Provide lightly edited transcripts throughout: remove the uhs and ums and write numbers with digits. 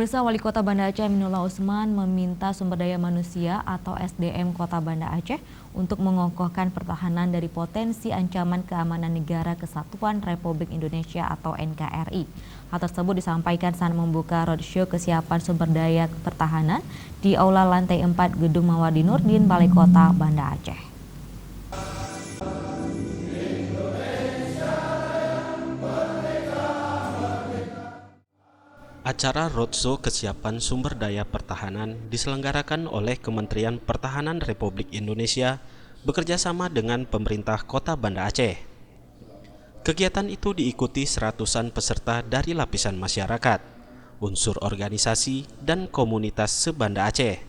Pemirsa, Wali Kota Banda Aceh Aminullah Usman meminta sumber daya manusia atau SDM Kota Banda Aceh untuk mengokohkan pertahanan dari potensi ancaman keamanan negara kesatuan Republik Indonesia atau NKRI. Hal tersebut disampaikan saat membuka roadshow kesiapan sumber daya pertahanan di Aula Lantai 4 Gedung Mawardi Nurdin, Balai Kota Banda Aceh. Acara roadshow kesiapan sumber daya pertahanan diselenggarakan oleh Kementerian Pertahanan Republik Indonesia bekerjasama dengan pemerintah Kota Banda Aceh. Kegiatan itu diikuti seratusan peserta dari lapisan masyarakat, unsur organisasi, dan komunitas se-Banda Aceh.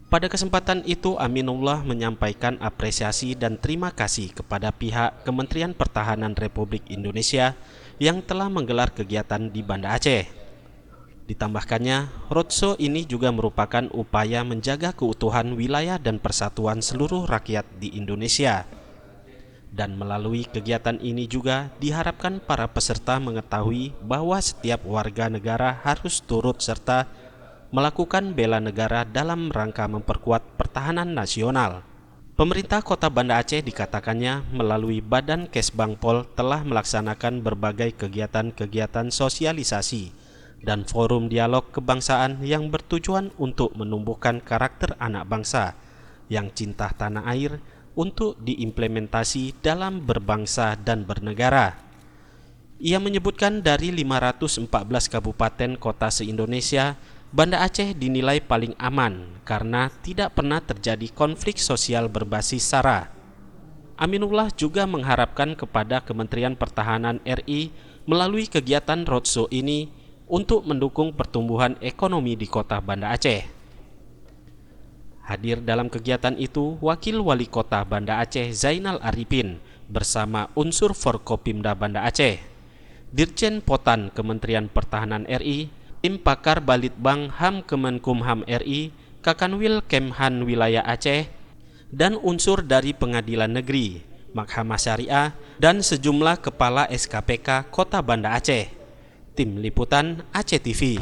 Pada kesempatan itu, Aminullah menyampaikan apresiasi dan terima kasih kepada pihak Kementerian Pertahanan Republik Indonesia yang telah menggelar kegiatan di Banda Aceh. Ditambahkannya, roadshow ini juga merupakan upaya menjaga keutuhan wilayah dan persatuan seluruh rakyat di Indonesia. Dan melalui kegiatan ini juga diharapkan para peserta mengetahui bahwa setiap warga negara harus turut serta melakukan bela negara dalam rangka memperkuat pertahanan nasional. Pemerintah Kota Banda Aceh dikatakannya melalui Badan Kesbangpol telah melaksanakan berbagai kegiatan-kegiatan sosialisasi dan forum dialog kebangsaan yang bertujuan untuk menumbuhkan karakter anak bangsa yang cinta tanah air untuk diimplementasi dalam berbangsa dan bernegara. Ia menyebutkan dari 514 kabupaten kota se-Indonesia, Banda Aceh dinilai paling aman karena tidak pernah terjadi konflik sosial berbasis SARA. Aminullah juga mengharapkan kepada Kementerian Pertahanan RI melalui kegiatan roadshow ini untuk mendukung pertumbuhan ekonomi di Kota Banda Aceh. Hadir dalam kegiatan itu, Wakil Wali Kota Banda Aceh Zainal Arifin bersama unsur Forkopimda Banda Aceh, Dirjen Potan Kementerian Pertahanan RI, tim pakar Balitbang HAM Kemenkumham RI, Kakanwil Kemhan Wilayah Aceh, dan unsur dari Pengadilan Negeri, Mahkamah Syariah, dan sejumlah kepala SKPK Kota Banda Aceh. Tim Liputan Aceh TV.